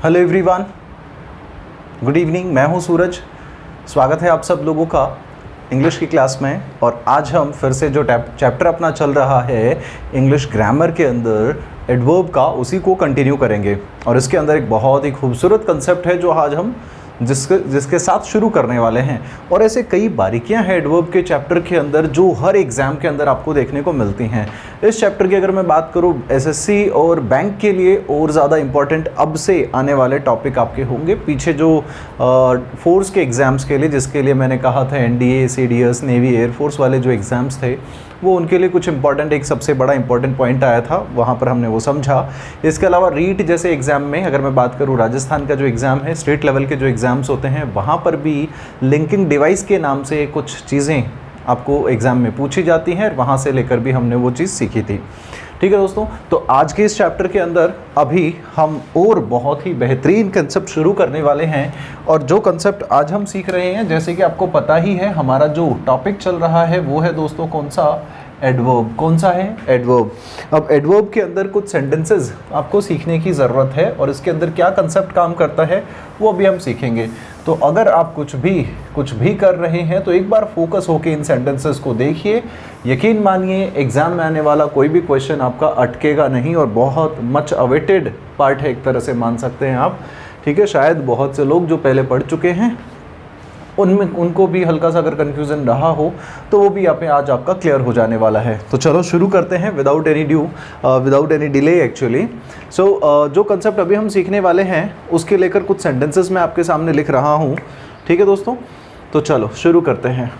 Hello everyone, good evening. मैं हूं सूरज। स्वागत है आप सब लोगों का इंग्लिश की क्लास में। और आज हम फिर से जो चैप्टर अपना चल रहा है इंग्लिश ग्रामर के अंदर एडवर्ब का, उसी को कंटिन्यू करेंगे। और इसके अंदर एक बहुत ही खूबसूरत कंसेप्ट है जो आज हम जिसके साथ शुरू करने वाले हैं। और ऐसे कई बारीकियां हैं एडवर्ब के चैप्टर के अंदर जो हर एग्ज़ाम के अंदर आपको देखने को मिलती हैं। इस चैप्टर की अगर मैं बात करूं एसएससी और बैंक के लिए और ज़्यादा इम्पॉर्टेंट अब से आने वाले टॉपिक आपके होंगे। पीछे जो फोर्स के एग्ज़ाम्स के लिए, जिसके लिए मैंने कहा था एनडीए, सीडीएस, नेवी, एयरफोर्स वाले जो एग्ज़ाम्स थे, वो उनके लिए कुछ इंपॉर्टेंट, एक सबसे बड़ा इंपॉर्टेंट पॉइंट आया था, वहाँ पर हमने वो समझा। इसके अलावा रीट जैसे एग्ज़ाम में अगर मैं बात करूँ, राजस्थान का जो एग्ज़ाम है, स्टेट लेवल के जो एग्ज़ाम्स होते हैं, वहाँ पर भी लिंकिंग डिवाइस के नाम से कुछ चीज़ें आपको एग्ज़ाम में पूछी जाती हैं। वहाँ से लेकर भी हमने वो चीज़ सीखी थी। ठीक है दोस्तों, तो आज के इस चैप्टर के अंदर अभी हम और बहुत ही बेहतरीन कंसेप्ट शुरू करने वाले हैं। और जो कंसेप्ट आज हम सीख रहे हैं, जैसे कि आपको पता ही है, हमारा जो टॉपिक चल रहा है वो है दोस्तों कौन सा? एडवर्ब। कौन सा है? एडवर्ब। अब एडवर्ब के अंदर कुछ सेंटेंसेस आपको सीखने की ज़रूरत है और इसके अंदर क्या कंसेप्ट काम करता है वो अभी हम सीखेंगे। तो अगर आप कुछ भी कर रहे हैं तो एक बार फोकस होकर इन सेंटेंसेस को देखिए। यकीन मानिए एग्ज़ाम में आने वाला कोई भी क्वेश्चन आपका अटकेगा नहीं और बहुत मच अवेटेड पार्ट है, एक तरह से मान सकते हैं आप। ठीक है, शायद बहुत से लोग जो पहले पढ़ चुके हैं उनको भी हल्का सा अगर कन्फ्यूज़न रहा हो तो वो भी यहाँ पे आज आपका क्लियर हो जाने वाला है। तो चलो शुरू करते हैं विदाउट एनी डिले एक्चुअली। जो कंसेप्ट अभी हम सीखने वाले हैं उसके लेकर कुछ सेंटेंसेस मैं आपके सामने लिख रहा हूँ। ठीक है दोस्तों, तो चलो शुरू करते हैं।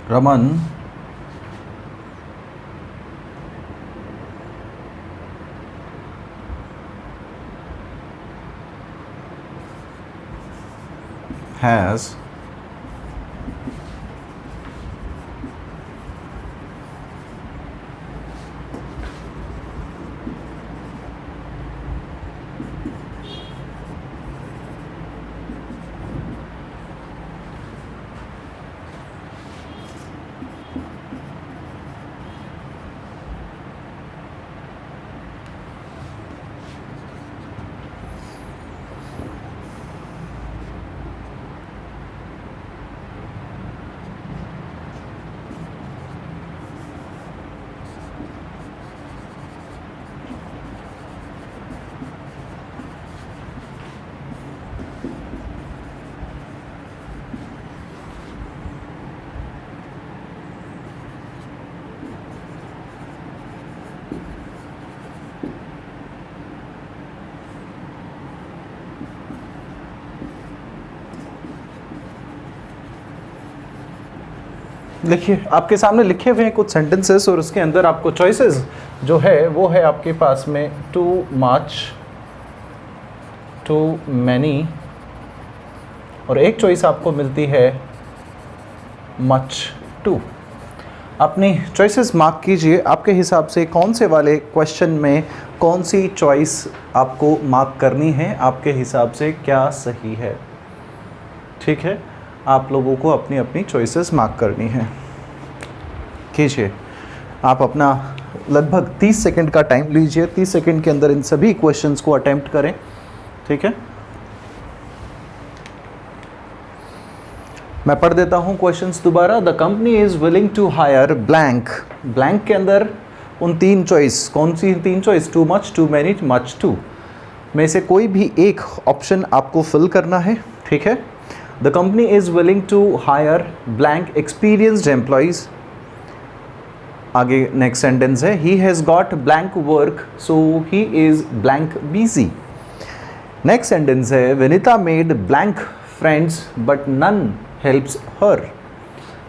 रमन has लिखिए, आपके सामने लिखे हुए हैं कुछ सेंटेंसेस और उसके अंदर आपको चॉइसेस जो है वो है आपके पास में टू मच, टू मैनी, और एक चॉइस आपको मिलती है मच टू। अपनी चॉइसेस मार्क कीजिए, आपके हिसाब से कौन से वाले क्वेश्चन में कौन सी चॉइस आपको मार्क करनी है, आपके हिसाब से क्या सही है। ठीक है, आप लोगों को अपनी अपनी चॉइसेस मार्क करनी है। कीजिए, आप अपना लगभग 30 सेकंड का टाइम लीजिए, 30 सेकंड के अंदर इन सभी क्वेश्चंस को अटेम्प्ट करें। ठीक है, मैं पढ़ देता हूं क्वेश्चंस दोबारा। The company is willing to hire blank. Blank के अंदर उन तीन चॉइस, कौन सी तीन choice? Too much, too many, much too में से कोई भी एक ऑप्शन आपको फिल करना है। ठीक है, the company is willing to hire blank experienced employees. आगे नेक्स्ट सेंटेंस है he has got blank work so he is blank busy. Next sentence है Vinita made blank friends but none helps her.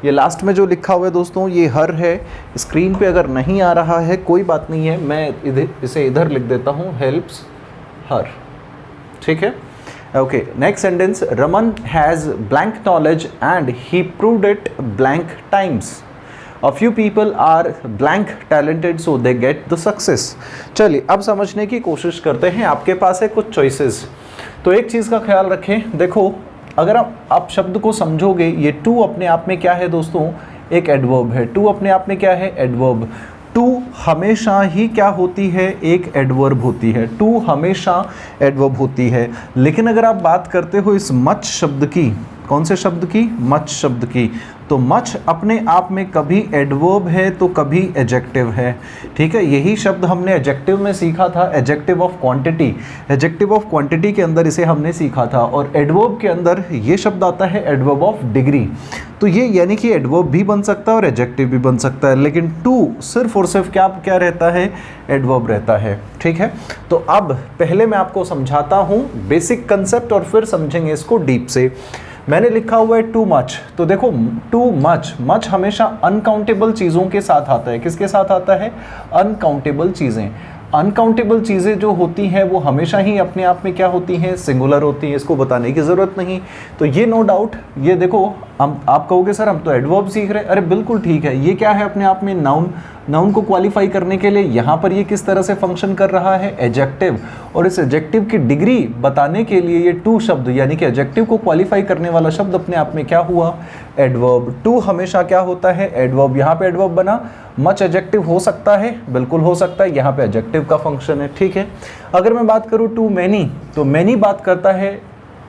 ये last में जो लिखा हुआ है दोस्तों, ये हर है। स्क्रीन पे अगर नहीं आ रहा है कोई बात नहीं है, मैं इसे इधर लिख देता हूँ, हेल्प्स हर। ठीक है, okay. Next sentence, Raman has blank knowledge and he proved it blank times. A few people are blank talented so they get the success। चलिए अब समझने की कोशिश करते हैं। आपके पास है कुछ चॉइसेस, तो एक चीज़ का ख्याल रखें। देखो, अगर आप शब्द को समझोगे, ये टू अपने आप में क्या है दोस्तों? एक एडवर्ब है। टू अपने आप में क्या है? एडवर्ब। टू हमेशा ही क्या होती है? एक एडवर्ब होती है। टू हमेशा एडवर्ब होती है। लेकिन अगर आप बात करते हो इस मच शब्द की, कौन से शब्द की? मच शब्द की, तो मच अपने आप में कभी एडवर्ब है तो कभी एडजेक्टिव है। ठीक है, यही शब्द हमने एडजेक्टिव में सीखा था, adjective of quantity. Adjective of quantity के अंदर इसे हमने सीखा था, और एडवर्ब के अंदर ये शब्द आता है एडवर्ब ऑफ डिग्री। तो ये यानी कि एडवर्ब भी बन सकता है और एडजेक्टिव भी बन सकता है, लेकिन टू सिर्फ और सिर्फ क्या रहता है? एडवर्ब रहता है। ठीक है, तो अब पहले मैं आपको समझाता हूँ बेसिक कंसेप्ट और फिर समझेंगे इसको डीप से। मैंने लिखा हुआ है टू मच, तो देखो टू मच, मच हमेशा अनकाउंटेबल चीज़ों के साथ आता है। किसके साथ आता है? अनकाउंटेबल चीज़ें। अनकाउंटेबल चीज़ें जो होती हैं वो हमेशा ही अपने आप में क्या होती हैं? सिंगुलर होती हैं, इसको बताने की ज़रूरत नहीं। तो ये नो डाउट, ये देखो, आप कहोगे सर हम तो एडवर्ब सीख रहे हैं। अरे बिल्कुल ठीक है, ये क्या है अपने आप में? नाउन। नाउन को क्वालिफाई करने के लिए यहाँ पर ये किस तरह से फंक्शन कर रहा है? एडजेक्टिव। और इस एडजेक्टिव की डिग्री बताने के लिए ये टू शब्द, यानी कि एडजेक्टिव को क्वालिफाई करने वाला शब्द अपने आप में क्या हुआ? एडवर्ब। टू हमेशा क्या होता है? एडवर्ब। यहाँ पे एडवर्ब बना। मच एडजेक्टिव हो सकता है, बिल्कुल हो सकता है, यहाँ पे एडजेक्टिव का फंक्शन है। ठीक है, अगर मैं बात करूँ टू मैनी, तो मैनी बात करता है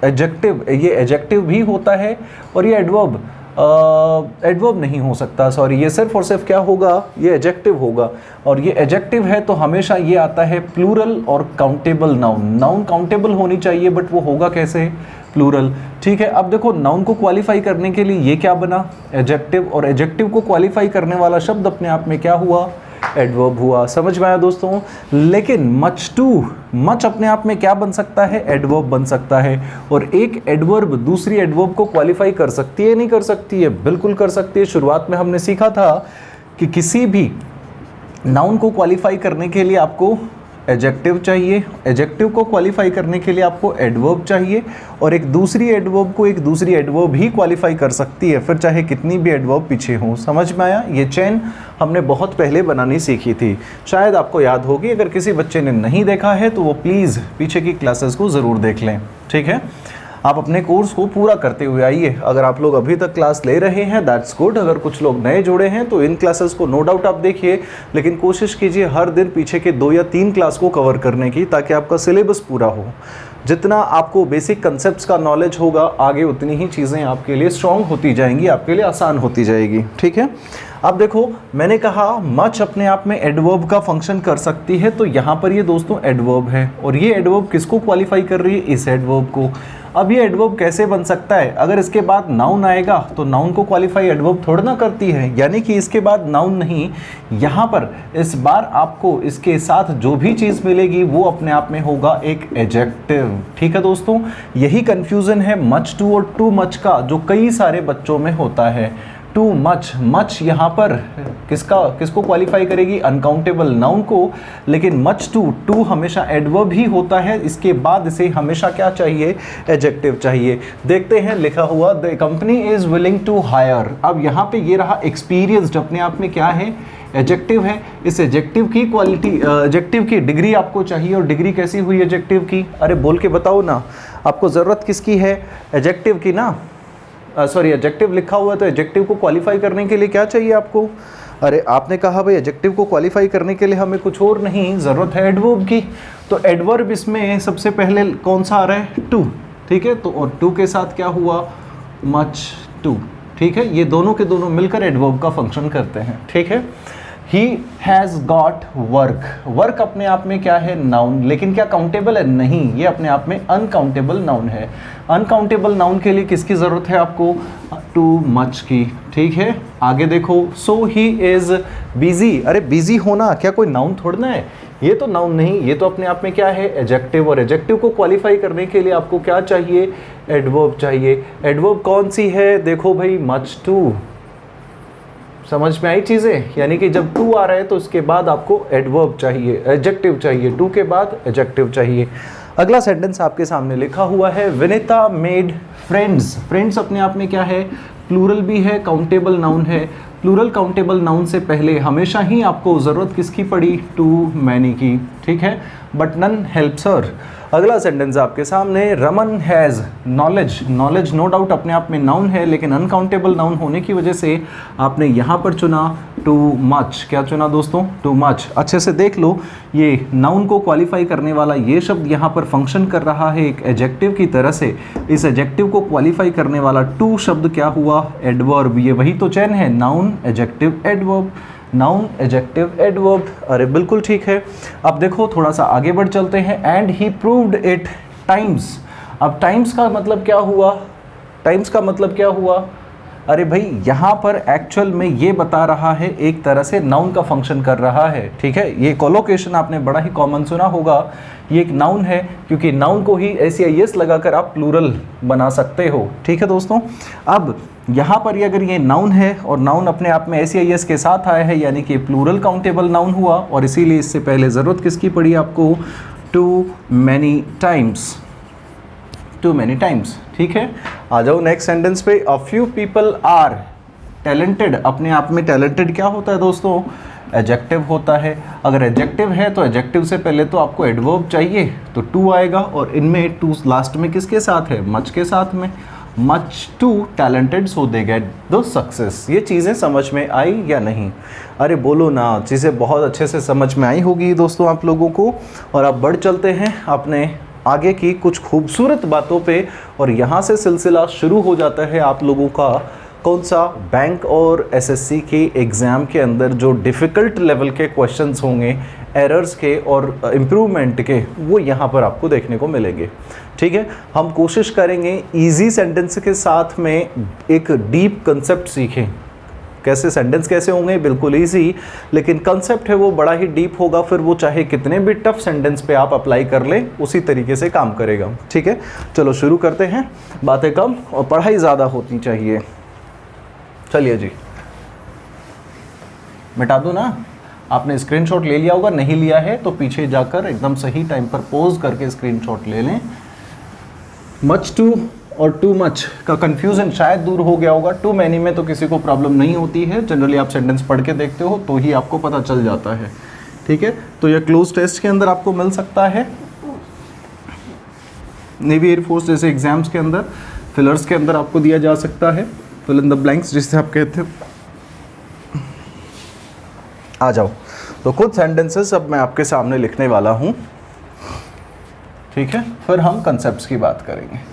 एडजेक्टिव, ये एडजेक्टिव भी होता है, और ये एडवर्ब एडवर्ब नहीं हो सकता, सॉरी, ये सिर्फ और सिर्फ क्या होगा? ये एडजेक्टिव होगा। और ये एडजेक्टिव है तो हमेशा ये आता है प्लूरल और काउंटेबल नाउन। नाउन काउंटेबल होनी चाहिए, बट वो होगा कैसे? प्लूरल। ठीक है, अब देखो नाउन को क्वालिफाई करने के लिए ये क्या बना? एडजेक्टिव। और एडजेक्टिव को क्वालिफाई करने वाला शब्द अपने आप में क्या हुआ? एडवर्ब हुआ। समझ में आया दोस्तों? लेकिन मच टू, मच अपने आप में क्या बन सकता है? एडवर्ब बन सकता है। और एक एडवर्ब दूसरी एडवर्ब को क्वालिफाई कर सकती है? नहीं कर सकती है? बिल्कुल कर सकती है। शुरुआत में हमने सीखा था कि किसी भी नाउन को क्वालिफाई करने के लिए आपको एडजेक्टिव चाहिए, एडजेक्टिव को क्वालिफाई करने के लिए आपको एडवर्ब चाहिए, और एक दूसरी एडवर्ब को एक दूसरी एडवर्ब ही क्वालिफाई कर सकती है, फिर चाहे कितनी भी एडवर्ब पीछे हो। समझ में आया? ये चेन हमने बहुत पहले बनानी सीखी थी, शायद आपको याद होगी। अगर किसी बच्चे ने नहीं देखा है तो वो प्लीज़ पीछे की क्लासेस को ज़रूर देख लें। ठीक है, आप अपने कोर्स को पूरा करते हुए आइए। अगर आप लोग अभी तक क्लास ले रहे हैं दैट्स गुड। अगर कुछ लोग नए जुड़े हैं तो इन क्लासेस को नो डाउट आप देखिए, लेकिन कोशिश कीजिए हर दिन पीछे के 2 या 3 क्लास को कवर करने की, ताकि आपका सिलेबस पूरा हो। जितना आपको बेसिक कंसेप्ट्स का नॉलेज होगा, आगे उतनी ही चीज़ें आपके लिए स्ट्रॉन्ग होती जाएंगी, आपके लिए आसान होती जाएगी। ठीक है, अब देखो मैंने कहा मच अपने आप में एडवर्ब का फंक्शन कर सकती है, तो यहाँ पर ये दोस्तों एडवर्ब है, और ये एडवर्ब किसको क्वालिफाई कर रही है? इस एडवर्ब को। अब ये एडवर्ब कैसे बन सकता है? अगर इसके बाद नाउन आएगा तो नाउन को क्वालिफाई एडवर्ब थोड़ा ना करती है, यानी कि इसके बाद नाउन नहीं, यहाँ पर इस बार आपको इसके साथ जो भी चीज़ मिलेगी वो अपने आप में होगा एक एडजेक्टिव। ठीक है दोस्तों, यही कन्फ्यूज़न है मच टू और टू मच का, जो कई सारे बच्चों में होता है। टू मच, मच यहाँ पर किसको क्वालिफाई करेगी? अनकाउंटेबल नाउन को। लेकिन मच टू हमेशा एडवर्ब ही होता है, इसके बाद इसे हमेशा क्या चाहिए? एडजेक्टिव चाहिए। देखते हैं लिखा हुआ, the company is willing to hire. अब यहाँ पे ये रहा एक्सपीरियंस्ड, अपने आप में क्या है? एडजेक्टिव है। इस एडजेक्टिव की क्वालिटी, एडजेक्टिव की डिग्री आपको चाहिए, और डिग्री कैसी हुई एडजेक्टिव की? अरे बोल के बताओ ना, आपको ज़रूरत किसकी है? एडजेक्टिव की ना। सॉरी, एडजेक्टिव लिखा हुआ है तो एडजेक्टिव को क्वालिफाई करने के लिए क्या चाहिए आपको? अरे आपने कहा भाई एडजेक्टिव को क्वालिफाई करने के लिए हमें कुछ और नहीं, ज़रूरत है एडवर्ब की। तो एडवर्ब इसमें सबसे पहले कौन सा आ रहा है? टू। ठीक है, तो और टू के साथ क्या हुआ? Much to. ठीक है, ये दोनों के दोनों मिलकर एडवर्ब का फंक्शन करते हैं। ठीक है, he has got work. Work अपने आप में क्या है? नाउन। लेकिन क्या काउंटेबल है? नहीं, ये अपने आप में अनकाउंटेबल नाउन है। अनकाउंटेबल नाउन के लिए किसकी ज़रूरत है आपको? टू मच की। ठीक है, आगे देखो, सो ही इज़ बिजी। अरे बिजी होना क्या कोई नाउन थोड़ना है? ये तो नाउन नहीं, ये तो अपने आप में क्या है? एडजेक्टिव। और एडजेक्टिव को क्वालिफाई करने के लिए आपको क्या चाहिए? एडवर्ब चाहिए। एडवर्ब कौन सी है? देखो भाई, मच टू। समझ में आई चीज़ें? यानी कि जब टू आ रहा है तो उसके बाद आपको एडवर्ब चाहिए, एडजेक्टिव चाहिए, टू के बाद एडजेक्टिव चाहिए। अगला सेंटेंस आपके सामने लिखा हुआ है, विनीता मेड फ्रेंड्स। फ्रेंड्स अपने आप में क्या है? प्लूरल भी है, काउंटेबल नाउन है। प्लूरल काउंटेबल नाउन से पहले हमेशा ही आपको ज़रूरत किसकी पड़ी? टू मैनी की। ठीक है, बट नन हेल्प्स हर। अगला सेंटेंस आपके सामने, Raman has knowledge. Knowledge no doubt अपने आप में नाउन है, लेकिन अनकाउंटेबल नाउन होने की वजह से आपने यहाँ पर चुना टू मच। क्या चुना दोस्तों? Too much. अच्छे से देख लो, ये नाउन को क्वालिफाई करने वाला ये शब्द यहाँ पर फंक्शन कर रहा है एक एडजेक्टिव की तरह से। इस एडजेक्टिव को क्वालिफाई करने वाला टू शब्द क्या हुआ? एडवर्ब। ये वही तो चैन है, noun adjective adverb, noun adjective adverb. अरे बिल्कुल ठीक है। अब देखो थोड़ा सा आगे बढ़ चलते हैं, and he proved it times. अब टाइम्स का मतलब क्या हुआ? टाइम्स का मतलब क्या हुआ? अरे भाई यहाँ पर एक्चुअल में ये बता रहा है, एक तरह से नाउन का फंक्शन कर रहा है। ठीक है, ये कोलोकेशन आपने बड़ा ही कॉमन सुना होगा। ये एक नाउन है, क्योंकि नाउन को ही एस लगाकर आप प्लूरल बना सकते हो। ठीक है दोस्तों, अब यहाँ पर ये अगर ये नाउन है और नाउन अपने आप में एस के साथ आया है, यानी कि प्लूरल काउंटेबल नाउन हुआ, और इसीलिए इससे पहले ज़रूरत किसकी पड़ी आपको? Too many times. Too many times. ठीक है, आ जाओ नेक्स्ट सेंटेंस पे, a few people are talented. अपने आप में टैलेंटेड क्या होता है दोस्तों? एडजेक्टिव होता है। अगर एडजेक्टिव है तो एडजेक्टिव से पहले तो आपको एडवर्ब चाहिए, तो टू आएगा, और इनमें टू लास्ट में किसके साथ है? मच के साथ में। Much too talented so they get the success. ये चीज़ें समझ में आई या नहीं? अरे बोलो ना, चीज़ें बहुत अच्छे से समझ में आई होगी दोस्तों आप लोगों को। और अब बढ़ चलते हैं अपने आगे की कुछ खूबसूरत बातों पे, और यहाँ से सिलसिला शुरू हो जाता है आप लोगों का कौन सा? बैंक और एसएससी के एग्ज़ाम के अंदर जो डिफ़िकल्ट लेवल के क्वेश्चंस होंगे, एरर्स के और इम्प्रूवमेंट के, वो यहाँ पर आपको देखने को मिलेंगे। ठीक है, हम कोशिश करेंगे इजी सेंटेंस के साथ में एक डीप कंसेप्ट सीखें। कैसे सेंटेंस कैसे होंगे? बिल्कुल इजी, लेकिन कंसेप्ट है वो बड़ा ही डीप होगा। फिर वो चाहे कितने भी टफ सेंटेंस पे आप अप्लाई कर लें, उसी तरीके से काम करेगा। ठीक है, चलो शुरू करते हैं। बातें कम और पढ़ाई ज़्यादा होती चाहिए। चलिए जी, मिटा दूँ ना? आपने स्क्रीनशॉट ले लिया होगा, नहीं लिया है तो पीछे जाकर एकदम सही टाइम पर पॉज करके स्क्रीनशॉट ले लें। मच टू और टू मच का कंफ्यूजन शायद दूर हो गया होगा। टू मैनी में तो किसी को प्रॉब्लम नहीं होती है, जनरली आप सेंटेंस पढ़ के देखते हो तो ही आपको पता चल जाता है। ठीक है, तो यह क्लोज टेस्ट के अंदर आपको मिल सकता है, नेवी एयरफोर्स जैसे एग्जाम्स के अंदर, फिलर्स के अंदर आपको दिया जा सकता है, फिल इन द ब्लैंक्स जिससे आप कहते हो। आ जाओ, तो कुछ सेंटेंसेस अब मैं आपके सामने लिखने वाला हूँ। ठीक है, फिर हम कंसेप्ट्स की बात करेंगे।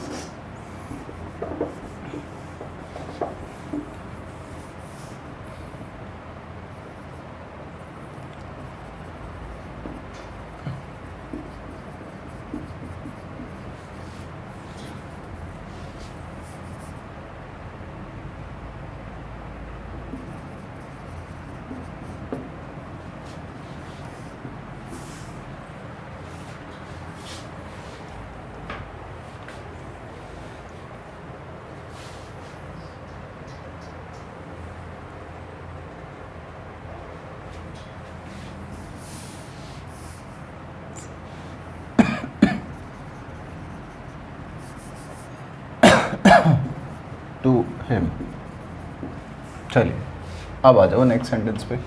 To him. चलिए अब आ जाओ नेक्स्ट सेंटेंस पे।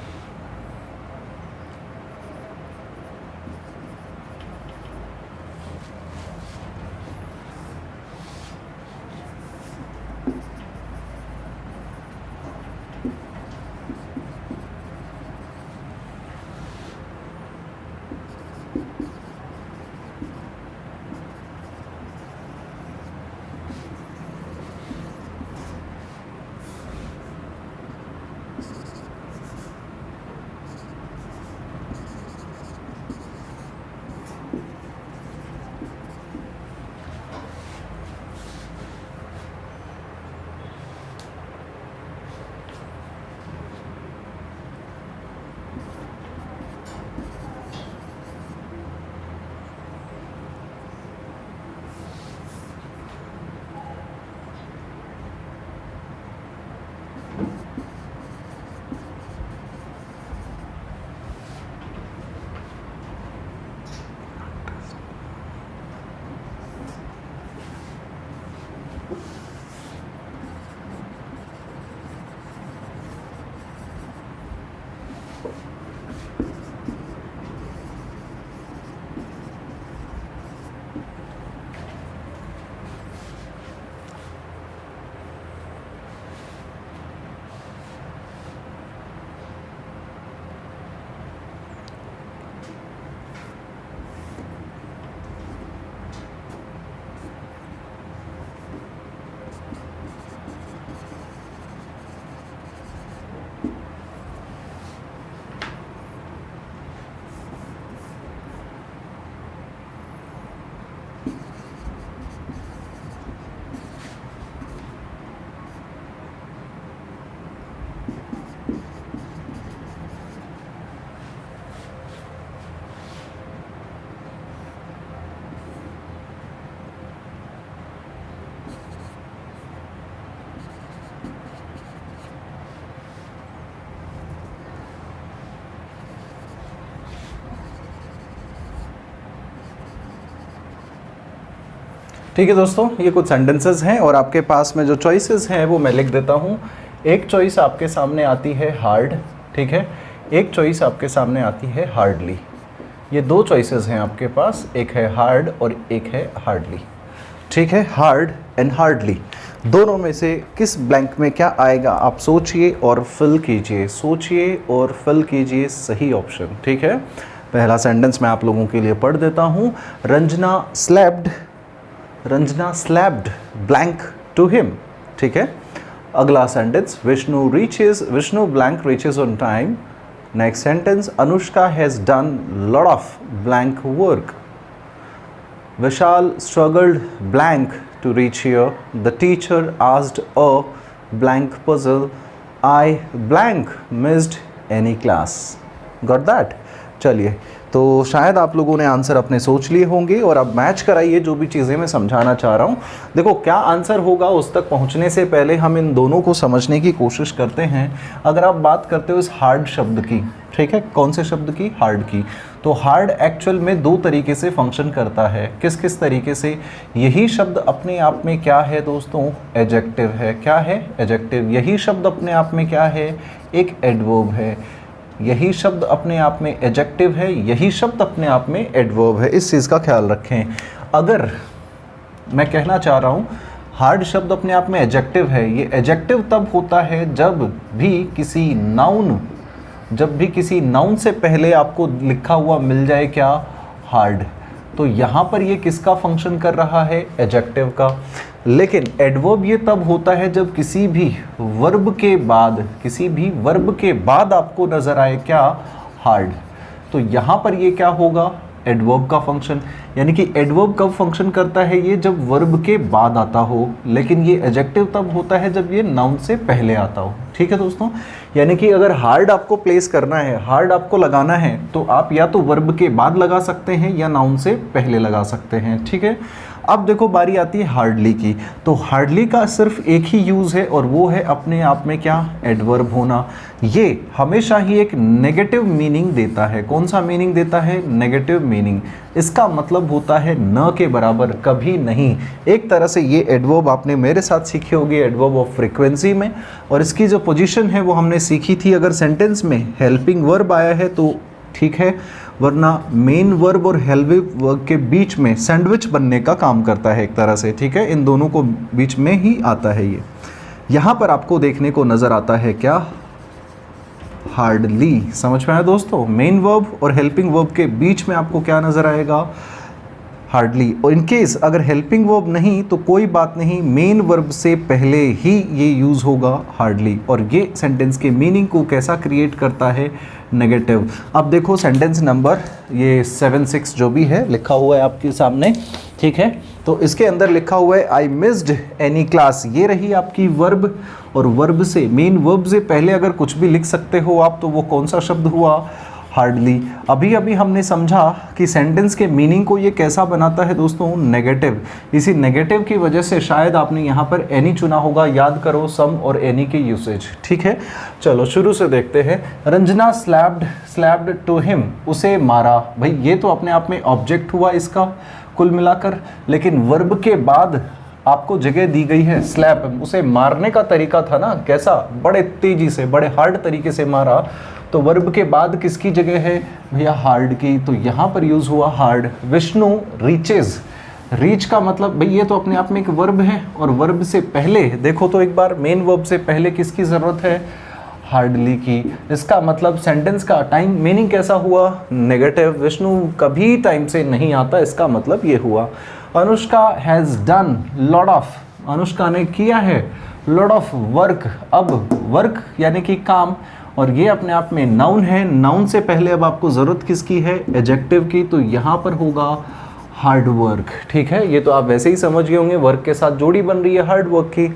ठीक है दोस्तों, ये कुछ सेंटेंसेस हैं और आपके पास में जो चॉइसेस हैं वो मैं लिख देता हूँ। एक चॉइस आपके सामने आती है हार्ड, ठीक है, एक चॉइस आपके सामने आती है हार्डली। ये दो चॉइसेस हैं आपके पास, एक है हार्ड और एक है हार्डली। ठीक है, हार्ड एंड हार्डली, दोनों में से किस ब्लैंक में क्या आएगा आप सोचिए और फिल कीजिए, सोचिए और फिल कीजिए सही ऑप्शन। ठीक है, पहला सेंटेंस मैं आप लोगों के लिए पढ़ देता हूँ। Ranjana slapped blank to him. ठीक है, अगला sentence Vishnu blank reaches on time. Next sentence Anushka has done lot of blank work. Vishal struggled blank to reach here. The teacher asked a blank puzzle. I blank missed any class. Got that? चलिए, तो शायद आप लोगों ने answer अपने सोच लिए होंगे और अब मैच कराइए जो भी चीज़ें मैं समझाना चाह रहा हूँ। देखो, क्या आंसर होगा उस तक पहुँचने से पहले हम इन दोनों को समझने की कोशिश करते हैं। अगर आप बात करते हो इस हार्ड शब्द की, ठीक है, कौन से शब्द की? हार्ड की। तो हार्ड एक्चुअल में दो तरीके से फंक्शन करता है। किस किस तरीके से? यही शब्द अपने आप में क्या है दोस्तों? एडजेक्टिव है। क्या है? एडजेक्टिव। यही शब्द अपने आप में क्या है? एक एडवर्ब है। यही शब्द अपने आप में एडजेक्टिव है, यही शब्द अपने आप में एडवर्ब है। इस चीज़ का ख्याल रखें। अगर मैं कहना चाह रहा हूँ हार्ड शब्द अपने आप में एडजेक्टिव है, ये एडजेक्टिव तब होता है जब भी किसी नाउन से पहले आपको लिखा हुआ मिल जाए क्या? हार्ड। तो यहाँ पर ये किसका फंक्शन कर रहा है? एडजेक्टिव का। लेकिन एडवर्ब ये तब होता है जब किसी भी वर्ब के बाद आपको नजर आए क्या? हार्ड। तो यहाँ पर ये क्या होगा? एडवर्ब का फंक्शन। यानी कि एडवर्ब कब फंक्शन करता है? ये जब वर्ब के बाद आता हो, लेकिन ये एडजेक्टिव तब होता है जब ये नाउन से पहले आता हो। ठीक है दोस्तों, यानी कि अगर हार्ड आपको प्लेस करना है, हार्ड आपको लगाना है, तो आप या तो वर्ब के बाद लगा सकते हैं या नाउन से पहले लगा सकते हैं। ठीक है, अब देखो बारी आती है हार्डली की। तो हार्डली का सिर्फ एक ही यूज़ है और वो है अपने आप में क्या, एडवर्ब होना। ये हमेशा ही एक नेगेटिव मीनिंग देता है। कौन सा मीनिंग देता है, नेगेटिव मीनिंग। इसका मतलब होता है न के बराबर, कभी नहीं। एक तरह से ये एडवर्ब आपने मेरे साथ सीखी होगी एडवर्ब ऑफ फ्रीक्वेंसी में, और इसकी जो पोजीशन है वो हमने सीखी थी। अगर सेंटेंस में हेल्पिंग वर्ब आया है तो ठीक है, वरना मेन वर्ब और हेल्पिंग वर्ब के बीच में सैंडविच बनने का काम करता है एक तरह से, ठीक है। इन दोनों को बीच में ही आता है ये। यहाँ पर आपको देखने को नज़र आता है क्या, हार्डली। समझ में आया दोस्तों, मेन वर्ब और हेल्पिंग वर्ब के बीच में आपको क्या नज़र आएगा, हार्डली। और इन केस अगर हेल्पिंग वर्ब नहीं तो कोई बात नहीं, मेन वर्ब से पहले ही ये यूज़ होगा हार्डली। और ये सेंटेंस के मीनिंग को कैसा क्रिएट करता है, नेगेटिव। अब देखो सेंटेंस नंबर ये 7-6 जो भी है लिखा हुआ है आपके सामने, ठीक है। तो इसके अंदर लिखा हुआ है आई मिस्ड एनी क्लास। ये रही आपकी वर्ब, और वर्ब से, मेन वर्ब से पहले अगर कुछ भी लिख सकते हो आप, तो वो कौन सा शब्द हुआ, हार्डली। अभी अभी हमने समझा कि सेंटेंस के मीनिंग को ये कैसा बनाता है दोस्तों, नेगेटिव। इसी नेगेटिव की वजह से शायद आपने यहाँ पर एनी चुना होगा। याद करो सम और एनी के यूसेज, ठीक है। चलो शुरू से देखते हैं। रंजना स्लैप्ड टू हिम, उसे मारा। भाई ये तो अपने आप में ऑब्जेक्ट हुआ इसका कुल मिलाकर, लेकिन वर्ब के बाद आपको जगह दी गई है स्लैप। उसे मारने का तरीका था ना कैसा, बड़े तेजी से, बड़े हार्ड तरीके से मारा। तो वर्ब के बाद किसकी जगह है भैया, हार्ड की। तो यहाँ पर यूज़ हुआ हार्ड। विष्णु रीचेज, रीच का मतलब भाई ये तो अपने आप में एक वर्ब है, और वर्ब से पहले देखो तो एक बार, मेन वर्ब से पहले किसकी ज़रूरत है, हार्डली की। इसका मतलब सेंटेंस का टाइम मीनिंग कैसा हुआ, नेगेटिव। विष्णु कभी टाइम से नहीं आता, इसका मतलब ये हुआ। Anushka has done lot of, Anushka ने किया है लॉट ऑफ वर्क। अब वर्क यानी कि काम, और ये अपने आप में नाउन है। नाउन से पहले अब आपको ज़रूरत किसकी है, एडजेक्टिव की। तो यहाँ पर होगा हार्ड वर्क, ठीक है। ये तो आप वैसे ही समझ गए होंगे, वर्क के साथ जोड़ी बन रही है हार्ड वर्क की।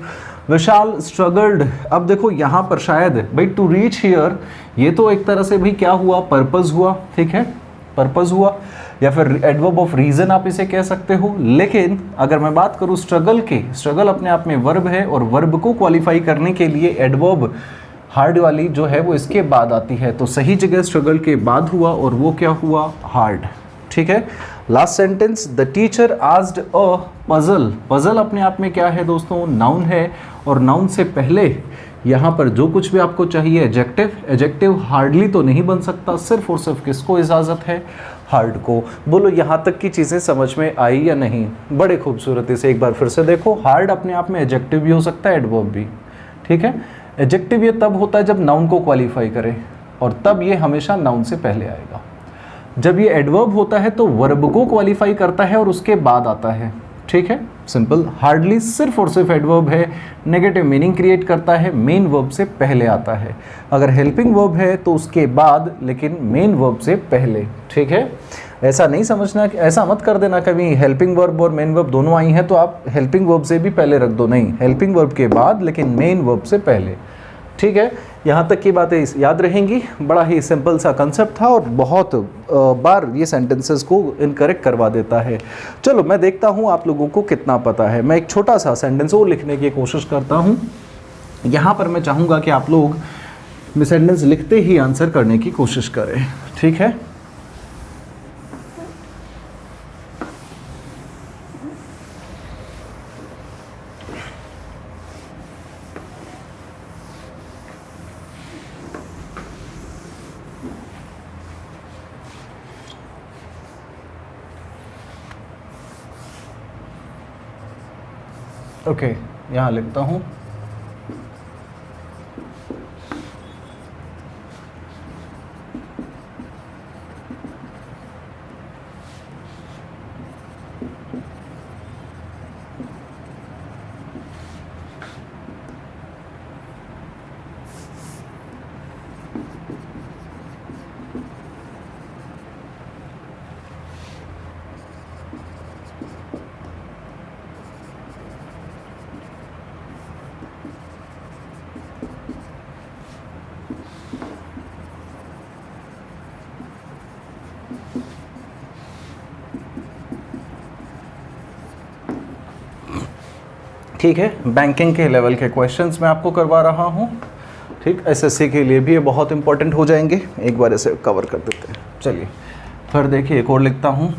विशाल स्ट्रगल्ड, अब देखो यहाँ पर शायद भाई टू रीच हियर, ये तो एक तरह से भाई क्या हुआ, पर्पस हुआ, ठीक है, पर्पस हुआ, या फिर एडवर्ब ऑफ रीजन आप इसे कह सकते हो। लेकिन अगर मैं बात करूँ स्ट्रगल की, स्ट्रगल अपने आप में वर्ब है, और वर्ब को क्वालिफाई करने के लिए एडवर्ब हार्ड वाली जो है वो इसके बाद आती है। तो सही जगह स्ट्रगल के बाद हुआ, और वो क्या हुआ, हार्ड, ठीक है। Last sentence, the teacher asked a puzzle. Puzzle अपने आप में क्या है दोस्तों, नाउन है, और नाउन से पहले यहाँ पर जो कुछ भी आपको चाहिए एडजेक्टिव, एडजेक्टिव हार्डली तो नहीं बन सकता, सिर्फ और सिर्फ किसको इजाज़त है, हार्ड को। बोलो यहाँ तक की चीज़ें समझ में आई या नहीं, बड़े खूबसूरती से एक बार फिर से देखो। हार्ड अपने आप में एडजेक्टिव भी हो सकता है, एडवर्ब भी, ठीक है। एडजेक्टिव ये तब होता है जब नाउन को क्वालिफाई करे, और तब ये हमेशा नाउन से पहले आएगा। जब ये एडवर्ब होता है तो वर्ब को क्वालिफाई करता है और उसके बाद आता है, ठीक है, सिंपल। हार्डली सिर्फ और सिर्फ एडवर्ब है, नेगेटिव मीनिंग क्रिएट करता है, मेन वर्ब से पहले आता है। अगर हेल्पिंग वर्ब है तो उसके बाद, लेकिन मेन वर्ब से पहले, ठीक है। ऐसा नहीं समझना, ऐसा मत कर देना कभी हेल्पिंग वर्ब और मेन वर्ब दोनों आई हैं तो आप हेल्पिंग वर्ब से भी पहले रख दो, नहीं, हेल्पिंग वर्ब के बाद लेकिन मेन वर्ब से पहले, ठीक है। यहाँ तक की बातें याद रहेंगी। बड़ा ही सिंपल सा कंसेप्ट था, और बहुत बार ये सेंटेंसेस को इनकरेक्ट करवा देता है। चलो मैं देखता हूँ आप लोगों को कितना पता है। मैं एक छोटा सा सेंटेंस और लिखने की कोशिश करता हूँ। यहाँ पर मैं चाहूँगा कि आप लोग सेंटेंस लिखते ही आंसर करने की कोशिश करें, ठीक है। ओके, यहाँ लिखता हूँ। ठीक है, बैंकिंग के लेवल के क्वेश्चंस मैं आपको करवा रहा हूँ। ठीक, एसएससी के लिए भी ये बहुत इंपॉर्टेंट हो जाएंगे। एक बार इसे कवर कर देते हैं। चलिए फिर देखिए, एक और लिखता हूँ।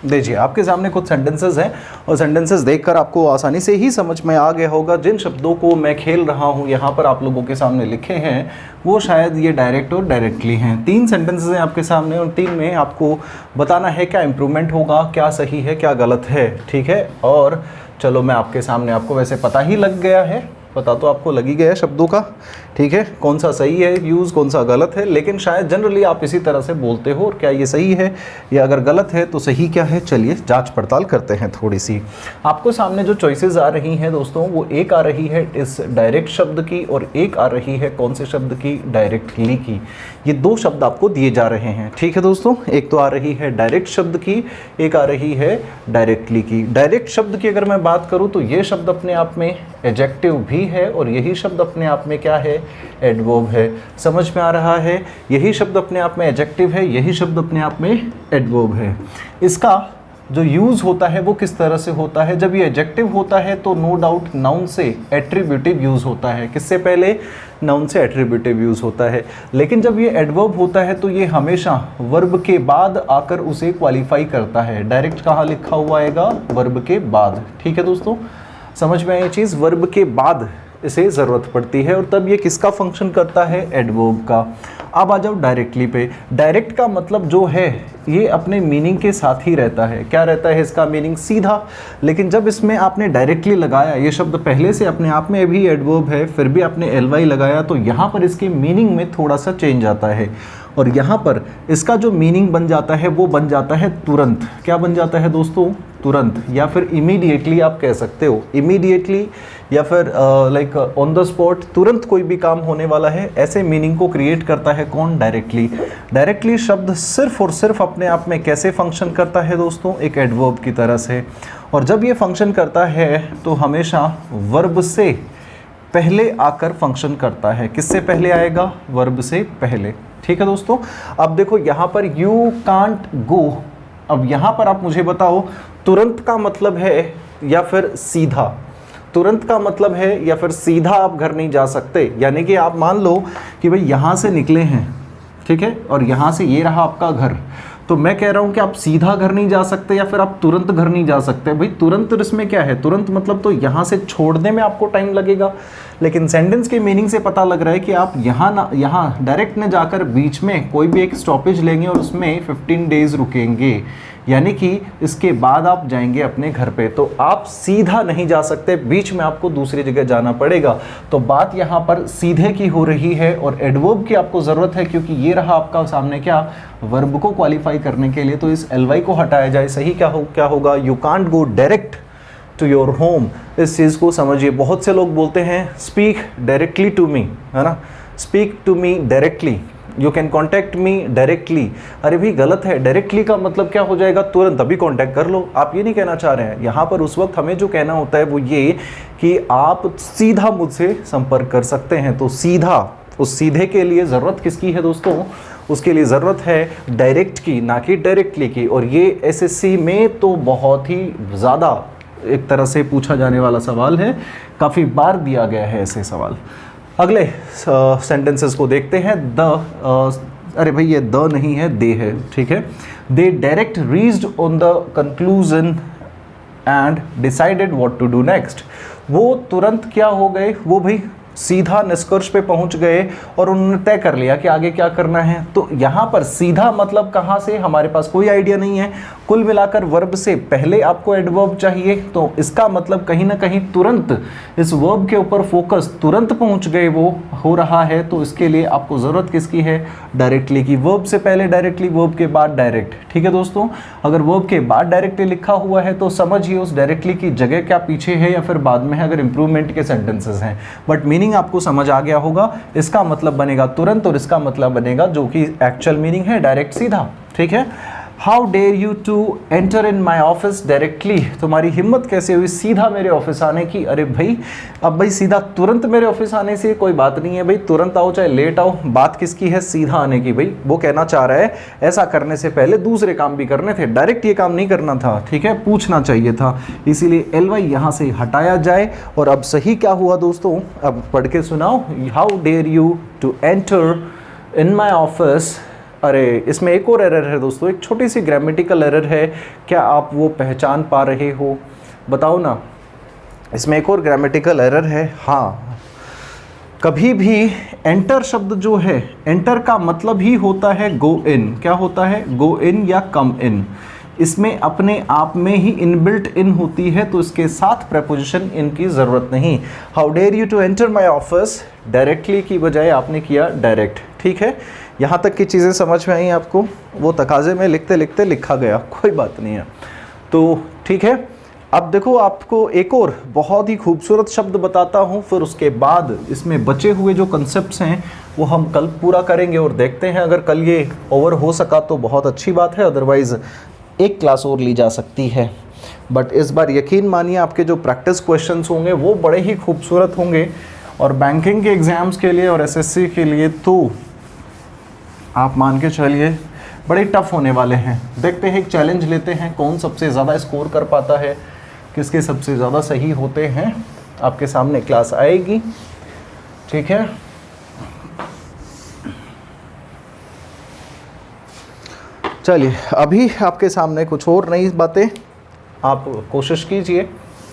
देखिए, आपके सामने कुछ सेंटेंसेस हैं और सेंटेंसेस देखकर आपको आसानी से ही समझ में आ गया होगा जिन शब्दों को मैं खेल रहा हूँ यहाँ पर आप लोगों के सामने लिखे हैं वो शायद ये डायरेक्ट और डायरेक्टली हैं। 3 सेंटेंसेस हैं आपके सामने और 3 में आपको बताना है क्या इम्प्रूवमेंट होगा, क्या सही है, क्या गलत है। ठीक है, और चलो मैं आपके सामने, आपको वैसे पता ही लग गया है, पता तो आपको लग ही गया शब्दों का। ठीक है, कौन सा सही है यूज़, कौन सा गलत है, लेकिन शायद जनरली आप इसी तरह से बोलते हो। और क्या ये सही है या अगर गलत है तो सही क्या है, चलिए जांच पड़ताल करते हैं थोड़ी सी। आपको सामने जो चॉइसेस आ रही हैं दोस्तों, वो एक आ रही है इस डायरेक्ट शब्द की और एक आ रही है कौन से शब्द की, डायरेक्टली की। ये 2 शब्द आपको दिए जा रहे हैं। ठीक है दोस्तों, एक तो आ रही है डायरेक्ट शब्द की, एक आ रही है डायरेक्टली की। डायरेक्ट शब्द की अगर मैं बात करूँ तो ये शब्द अपने आप में एडजेक्टिव भी है और यही शब्द अपने आप में क्या है, एडवर्ब है। समझ में आ रहा है, यही शब्द अपने आप में एडजेक्टिव है, यही शब्द अपने आप में एडवर्ब है। इसका जो यूज़ होता है वो किस तरह से होता है, जब ये एडजेक्टिव होता है तो नो डाउट नाउन से एट्रीब्यूटिव यूज़ होता है। किससे पहले, नाउन से एट्रीब्यूटिव यूज़ होता है। लेकिन जब ये एडवर्ब होता है तो ये हमेशा वर्ब के बाद आकर उसे क्वालिफाई करता है। डायरेक्ट कहाँ लिखा हुआ आएगा, वर्ब के बाद। ठीक है दोस्तों, समझ में आई ये चीज़, वर्ब के बाद इसे ज़रूरत पड़ती है और तब ये किसका फंक्शन करता है, एडवर्ब का। अब आ जाओ डायरेक्टली पे। डायरेक्ट का मतलब जो है ये अपने मीनिंग के साथ ही रहता है। क्या रहता है इसका मीनिंग, सीधा। लेकिन जब इसमें आपने डायरेक्टली लगाया, ये शब्द पहले से अपने आप में भी एडवर्ब है, फिर भी आपने ly लगाया, तो यहाँ पर इसके मीनिंग में थोड़ा सा चेंज आता है और यहाँ पर इसका जो मीनिंग बन जाता है वो बन जाता है तुरंत। क्या बन जाता है दोस्तों, तुरंत, या फिर इमीडिएटली आप कह सकते हो। इमीडिएटली या फिर लाइक ऑन द स्पॉट, तुरंत कोई भी काम होने वाला है, ऐसे मीनिंग को क्रिएट करता है कौन, डायरेक्टली। डायरेक्टली शब्द सिर्फ और सिर्फ अपने आप में कैसे फंक्शन करता है दोस्तों, एक एडवर्ब की तरह से। और जब ये फंक्शन करता है तो हमेशा वर्ब से पहले आकर फंक्शन करता है। किससे पहले आएगा, वर्ब से पहले। ठीक है दोस्तों, अब देखो यहाँ पर यू कांट गो। अब यहाँ पर आप मुझे बताओ, तुरंत का मतलब है या फिर सीधा, तुरंत का मतलब है या फिर सीधा आप घर नहीं जा सकते। यानी कि आप मान लो कि भाई यहाँ से निकले हैं, ठीक है, और यहाँ से ये रहा आपका घर, तो मैं कह रहा हूँ कि आप सीधा घर नहीं जा सकते या फिर आप तुरंत घर नहीं जा सकते। भाई तुरंत इसमें क्या है, तुरंत मतलब तो यहाँ से छोड़ने में आपको टाइम लगेगा, लेकिन सेंटेंस के मीनिंग से पता लग रहा है कि आप यहाँ डायरेक्ट न जाकर बीच में कोई भी एक स्टॉपेज लेंगे और उसमें 15 डेज रुकेंगे, यानी कि इसके बाद आप जाएंगे अपने घर पे। तो आप सीधा नहीं जा सकते, बीच में आपको दूसरी जगह जाना पड़ेगा। तो बात यहाँ पर सीधे की हो रही है और एडवर्ब की आपको ज़रूरत है, क्योंकि ये रहा आपका सामने क्या, वर्ब को क्वालिफाई करने के लिए। तो इस ly को हटाया जाए, सही क्या होगा, you can't go direct to your home. इस चीज़ को समझिए। बहुत से लोग बोलते हैं स्पीक डायरेक्टली टू मी, है ना, speak to me directly, you can contact me directly. अरे भी गलत है, डायरेक्टली का मतलब क्या हो जाएगा, तुरंत, अभी कॉन्टैक्ट कर लो। आप ये नहीं कहना चाह रहे हैं। यहाँ पर उस वक्त हमें जो कहना होता है वो ये कि आप सीधा मुझसे संपर्क कर सकते हैं। तो सीधा, उस सीधे के लिए ज़रूरत किसकी है दोस्तों, उसके लिए ज़रूरत है डायरेक्ट की, ना कि डायरेक्टली की। और ये एसएससी में तो बहुत ही ज़्यादा एक तरह से पूछा जाने वाला सवाल है, काफ़ी बार दिया गया है ऐसे सवाल। अगले सेंटेंसेस को देखते हैं। अरे भाई ये द नहीं है, दे है, ठीक है। They direct reached on the conclusion and decided what to do next. वो तुरंत क्या हो गए, वो भाई सीधा निष्कर्ष पे पहुंच गए और उन्होंने तय कर लिया कि आगे क्या करना है। तो यहाँ पर सीधा मतलब कहाँ से, हमारे पास कोई आइडिया नहीं है। कुल मिलाकर वर्ब से पहले आपको एडवर्ब चाहिए, तो इसका मतलब कहीं ना कहीं तुरंत इस वर्ब के ऊपर फोकस, तुरंत पहुंच गए वो हो रहा है। तो इसके लिए आपको ज़रूरत किसकी है, डायरेक्टली की। वर्ब से पहले डायरेक्टली, वर्ब के बाद डायरेक्ट। ठीक है दोस्तों, अगर वर्ब के बाद डायरेक्टली लिखा हुआ है तो समझिए उस डायरेक्टली की जगह क्या पीछे है या फिर बाद में है, अगर इंप्रूवमेंट के सेंटेंसेस हैं। बट मीनिंग आपको समझ आ गया होगा, इसका मतलब बनेगा तुरंत और इसका मतलब बनेगा जो कि एक्चुअल मीनिंग है डायरेक्ट, सीधा। ठीक है, how dare you to enter in my office directly, तुम्हारी हिम्मत कैसे हुई सीधा मेरे ऑफिस आने की। अरे भाई, अब भाई सीधा तुरंत मेरे ऑफिस आने से कोई बात नहीं है भाई, तुरंत आओ चाहे लेट आओ, बात किसकी है, सीधा आने की। भाई वो कहना चाह रहा है ऐसा करने से पहले दूसरे काम भी करने थे, डायरेक्ट ये काम नहीं करना था। ठीक है, पूछना चाहिए था, इसीलिए एलवाई यहाँ से हटाया जाए। और अब सही क्या हुआ दोस्तों, अब पढ़ के सुनाओ, how dare you to enter in my office. अरे इसमें एक और एरर है दोस्तों, एक छोटी सी ग्रामेटिकल एरर है, क्या आप वो पहचान पा रहे हो, बताओ ना। इसमें एक और ग्रामेटिकल एरर है। हाँ, कभी भी एंटर शब्द जो है, एंटर का मतलब ही होता है गो इन। क्या होता है, गो इन या कम इन। इसमें अपने आप में ही इनबिल्ट इन होती है, तो इसके साथ प्रेपोजिशन इन की ज़रूरत नहीं। How dare you to enter my office, directly की बजाय आपने किया डायरेक्ट। ठीक है, यहाँ तक की चीज़ें समझ में आई आपको, वो तकाजे में लिखते लिखते लिखा गया, कोई बात नहीं है। तो ठीक है, अब देखो आपको एक और बहुत ही खूबसूरत शब्द बताता हूँ, फिर उसके बाद इसमें बचे हुए जो कंसेप्ट्स हैं वो हम कल पूरा करेंगे और देखते हैं, अगर कल ये ओवर हो सका तो बहुत अच्छी बात है, अदरवाइज़ एक क्लास और ली जा सकती है। बट इस बार यकीन मानिए आपके जो प्रैक्टिस क्वेश्चंस होंगे वो बड़े ही खूबसूरत होंगे, और बैंकिंग के एग्ज़ाम्स के लिए और एसएससी के लिए तो आप मान के चलिए बड़े टफ होने वाले हैं। देखते हैं, एक चैलेंज लेते हैं, कौन सबसे ज़्यादा स्कोर कर पाता है, किसके सबसे ज़्यादा सही होते हैं। आपके सामने क्लास आएगी, ठीक है। चलिए, अभी आपके सामने कुछ और नई बातें, आप कोशिश कीजिए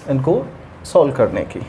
इनको सॉल्व करने की।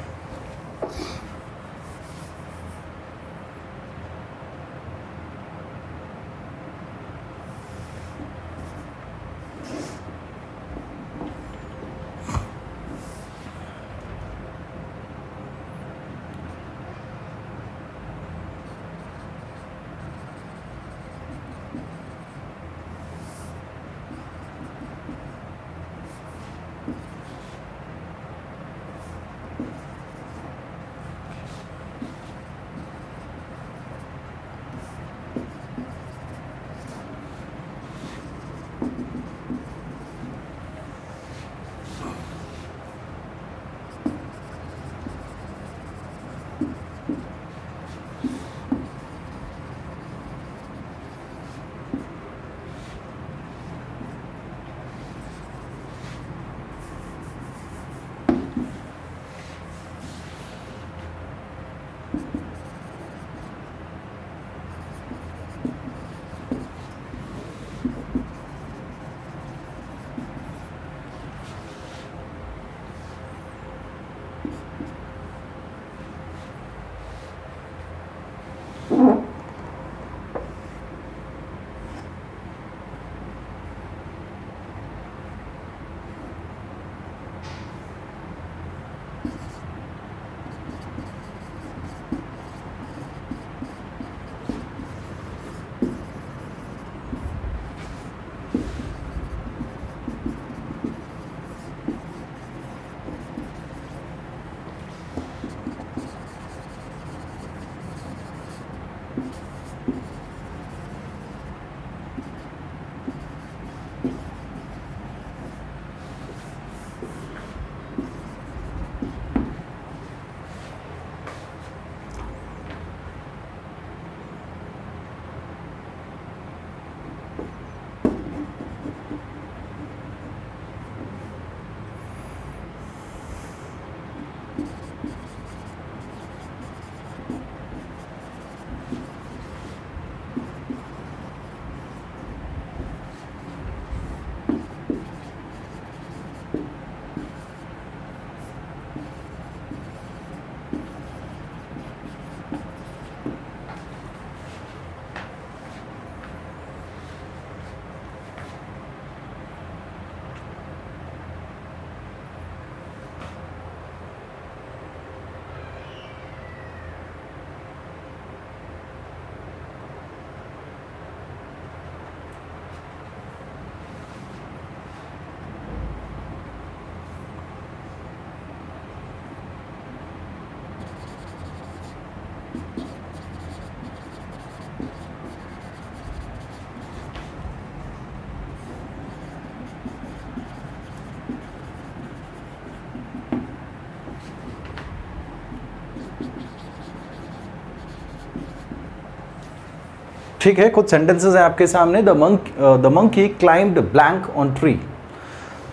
ठीक है, कुछ सेंटेंसेस हैं आपके सामने। The monkey climbed blank on tree.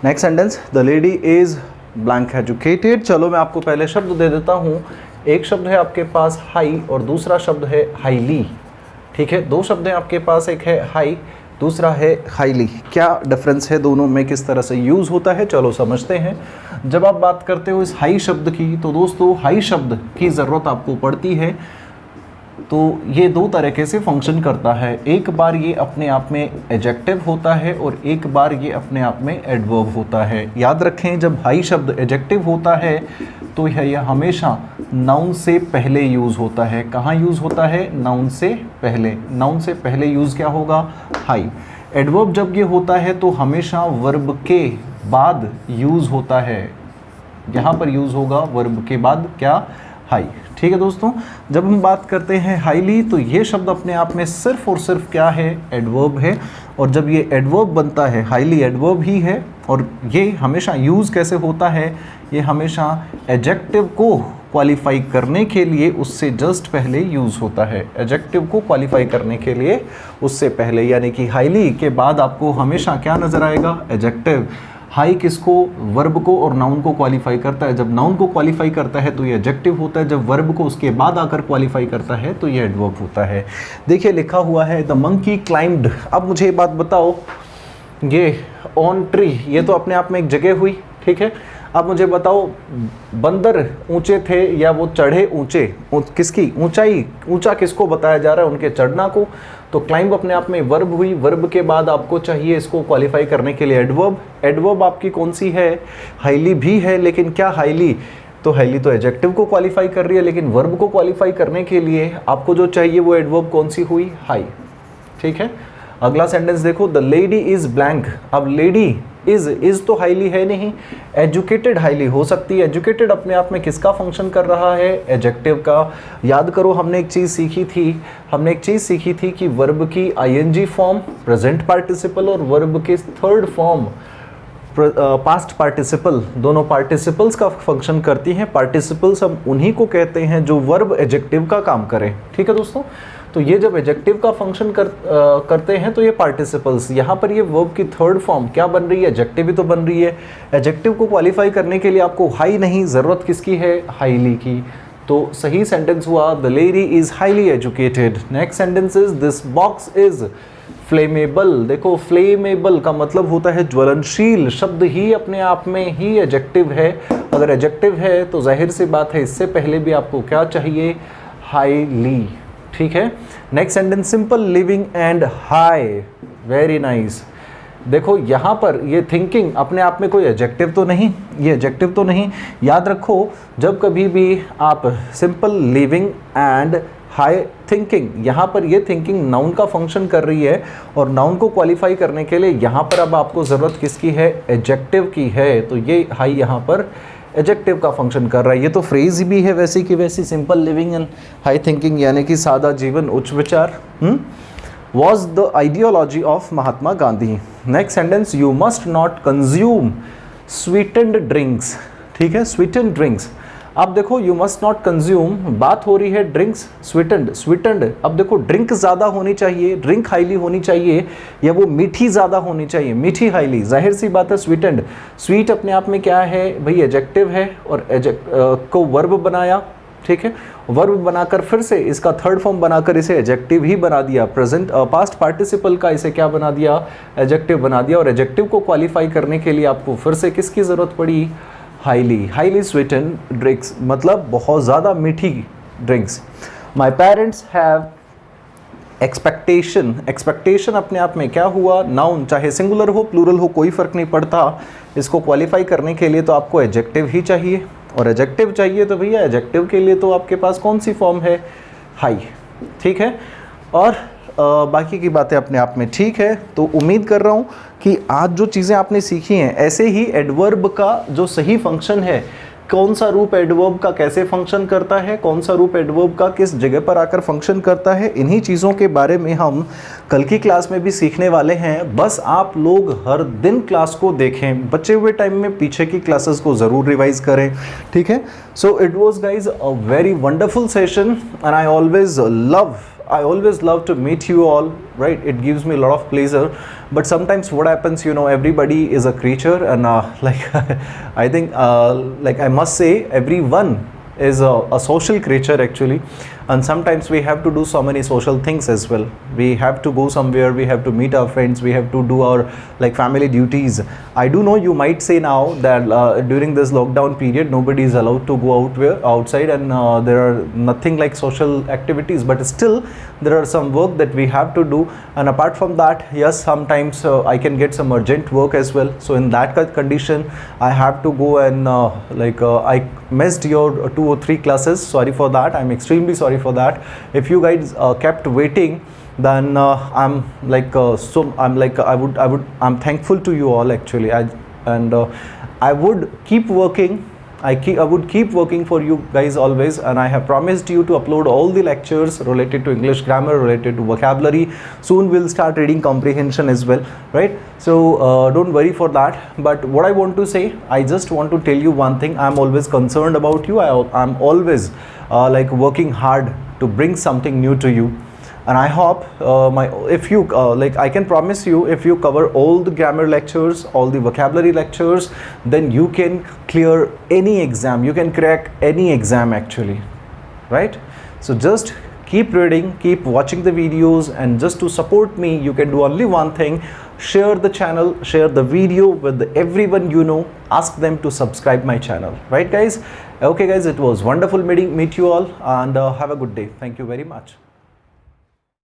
Next sentence, the lady is blank educated. चलो मैं आपको पहले शब्द दे देता हूँ। एक शब्द है आपके पास हाई और दूसरा शब्द है हाईली। ठीक है, दो शब्द हैं आपके पास, एक है हाई, दूसरा है हाईली। क्या डिफरेंस है दोनों में, किस तरह से यूज़ होता है, चलो समझते हैं। जब आप बात करते हो इस हाई शब्द की, तो दोस्तों हाई शब्द की ज़रूरत आपको पड़ती है। तो ये दो तरीके से फंक्शन करता है। एक बार ये अपने आप में एडजेक्टिव होता है और एक बार ये अपने आप में एडवर्ब होता है। याद रखें, जब हाई शब्द एडजेक्टिव होता है तो यह हमेशा नाउन से पहले यूज़ होता है। कहाँ यूज़ होता है? नाउन से पहले। नाउन से पहले यूज़ क्या होगा? हाई। एडवर्ब जब ये होता है तो हमेशा वर्ब के बाद यूज़ होता है। यहाँ पर यूज़ होगा वर्ब के बाद क्या? हाई। ठीक है दोस्तों, जब हम बात करते हैं हाईली तो ये शब्द अपने आप में सिर्फ और सिर्फ क्या है? एडवर्ब है। और जब ये एडवर्ब बनता है, हाईली एडवर्ब ही है, और ये हमेशा यूज़ कैसे होता है? ये हमेशा एडजेक्टिव को क्वालिफाई करने के लिए उससे जस्ट पहले यूज़ होता है। एडजेक्टिव को क्वालिफाई करने के लिए उससे पहले, यानी कि हाईली के बाद आपको हमेशा क्या नज़र आएगा? एडजेक्टिव। हाई किसको? वर्ब को और नाउन को क्वालिफाई करता है। जब नाउन को क्वालिफाई करता है तो ये एडजेक्टिव होता है। जब वर्ब को उसके बाद आकर क्वालिफाई करता है तो ये एडवर्ब होता है। देखिए लिखा हुआ है द मंकी क्लाइम्ड। अब मुझे ये बात बताओ, ये ऑन ट्री, ये तो अपने आप में एक जगह हुई, ठीक है। अब मुझे बताओ, बंदर ऊंचे थे या वो चढ़े ऊंचे? किसकी ऊंचाई? ऊंचा किसको बताया जा रहा है? उनके चढ़ना को। तो क्लाइंब अपने आप में वर्ब हुई। वर्ब के बाद आपको चाहिए इसको क्वालिफाई करने के लिए एडवर्ब। एडवर्ब आपकी कौन सी है? हाईली भी है, लेकिन क्या हाईली? तो हाईली तो एडजेक्टिव को क्वालिफाई कर रही है, लेकिन वर्ब को क्वालिफाई करने के लिए आपको जो चाहिए वो एडवर्ब कौन सी हुई? हाई। ठीक है, अगला सेंटेंस देखो, द लेडी इज ब्लैंक। अब लेडी इज तो हाईली है नहीं, एजुकेटेड हाईली हो सकती है। एजुकेटेड अपने आप में किसका फंक्शन कर रहा है? एडजेक्टिव का। याद करो, हमने एक चीज़ सीखी थी कि वर्ब की आईएनजी फॉर्म, प्रेजेंट पार्टिसिपल, और वर्ब के थर्ड फॉर्म पास्ट पार्टिसिपल, दोनों पार्टिसिपल्स का फंक्शन करती हैं। पार्टिसिपल्स हम उन्हीं को कहते हैं जो वर्ब एडजेक्टिव का काम करें। ठीक है दोस्तों, तो ये जब एडजेक्टिव का फंक्शन करते हैं तो ये पार्टिसिपल्स। यहाँ पर ये वर्ब की थर्ड फॉर्म क्या बन रही है? एडजेक्टिव ही तो बन रही है। एडजेक्टिव को क्वालिफाई करने के लिए आपको हाई नहीं, ज़रूरत किसकी है? हाईली की। तो सही सेंटेंस हुआ the lady is highly educated. Next sentence is this box is flammable. देखो, फ्लेमेबल का मतलब होता है ज्वलनशील। शब्द ही अपने आप में ही एडजेक्टिव है। अगर एडजेक्टिव है तो जाहिर सी बात है इससे पहले भी आपको क्या चाहिए? हाईली। ठीक है, next sentence, simple living and high. Very nice. देखो यहाँ पर ये थिंकिंग अपने आप में कोई एडजेक्टिव तो नहीं, ये एडजेक्टिव तो नहीं। याद रखो, जब कभी भी आप simple living and high thinking, यहाँ पर ये थिंकिंग नाउन का फंक्शन कर रही है, और नाउन को क्वालिफाई करने के लिए यहाँ पर अब आपको ज़रूरत किसकी है? एडजेक्टिव की है। तो ये हाई यहाँ पर एडजेक्टिव का फंक्शन कर रहा है। ये तो फ्रेज भी है वैसी की वैसी, simple living and high thinking, यानी कि सादा जीवन उच्च विचार। Was the ideology of Mahatma Gandhi. Next sentence, you must not consume sweetened drinks. ठीक है, स्वीटेंड ड्रिंक्स। अब देखो, यू मस्ट नॉट कंज्यूम, बात हो रही है ड्रिंक्स, स्वीटेंड। अब देखो, ड्रिंक ज़्यादा होनी चाहिए, ड्रिंक हाईली होनी चाहिए, या वो मीठी ज़्यादा होनी चाहिए, मीठी हाईली। जाहिर सी बात है स्वीटेंड। स्वीट अपने आप में क्या है भाई? एडजेक्टिव है, और को वर्ब बनाया। ठीक है, वर्ब बनाकर फिर से इसका थर्ड फॉर्म बनाकर इसे एडजेक्टिव ही बना दिया। प्रेजेंट पास्ट पार्टिसिपल का इसे क्या बना दिया? एडजेक्टिव बना दिया। और एडजेक्टिव को क्वालिफाई करने के लिए आपको फिर से किसकी ज़रूरत पड़ी? हाईली स्वीटेंड ड्रिंक्स, मतलब बहुत ज़्यादा मीठी drinks. My parents have expectation अपने आप में क्या हुआ? नाउन, चाहे सिंगुलर हो प्लूरल हो कोई फ़र्क नहीं पड़ता। इसको क्वालिफाई करने के लिए तो आपको एडजेक्टिव ही चाहिए, और एडजेक्टिव चाहिए तो भैया एडजेक्टिव के लिए तो आपके पास कौन सी फॉर्म है? हाई। ठीक है, और बाकी की बातें अपने आप में ठीक है। तो उम्मीद कर रहा हूँ कि आज जो चीज़ें आपने सीखी हैं, ऐसे ही एडवर्ब का जो सही फंक्शन है, कौन सा रूप एडवर्ब का कैसे फंक्शन करता है, कौन सा रूप एडवर्ब का किस जगह पर आकर फंक्शन करता है, इन्हीं चीज़ों के बारे में हम कल की क्लास में भी सीखने वाले हैं। बस आप लोग हर दिन क्लास को देखें, बचे हुए टाइम में पीछे की क्लासेस को ज़रूर रिवाइज करें। ठीक है, so it was guys a very wonderful session and I always love I always love to meet you all, right? It gives me a lot of pleasure. But sometimes what happens, you know, everybody is a creature, and like I think like I must say, everyone is a social creature actually, and sometimes we have to do so many social things as well. We have to go somewhere, we have to meet our friends, we have to do our like family duties. I do know you might say now that during this lockdown period nobody is allowed to go outside, and there are nothing like social activities, but still there are some work that we have to do. And apart from that, yes, sometimes I can get some urgent work as well. So in that condition I have to go, and I missed your 2 or 3 classes. Sorry for that, I'm extremely sorry for that. If you guys kept waiting, then I'm thankful to you all actually. I would keep working. I would keep working for you guys always, and I have promised you to upload all the lectures related to English grammar, related to vocabulary. Soon we'll start reading comprehension as well, right? So don't worry for that. But what I want to say, I just want to tell you one thing. I'm always concerned about you. I'm always like working hard to bring something new to you. And I hope if you I can promise you, if you cover all the grammar lectures, all the vocabulary lectures, then you can clear any exam, you can crack any exam actually, right? So just keep reading, keep watching the videos, and just to support me, you can do only one thing: share the channel, share the video with everyone you know, ask them to subscribe my channel, right guys? Okay guys, it was wonderful meet you all, and have a good day. Thank you very much.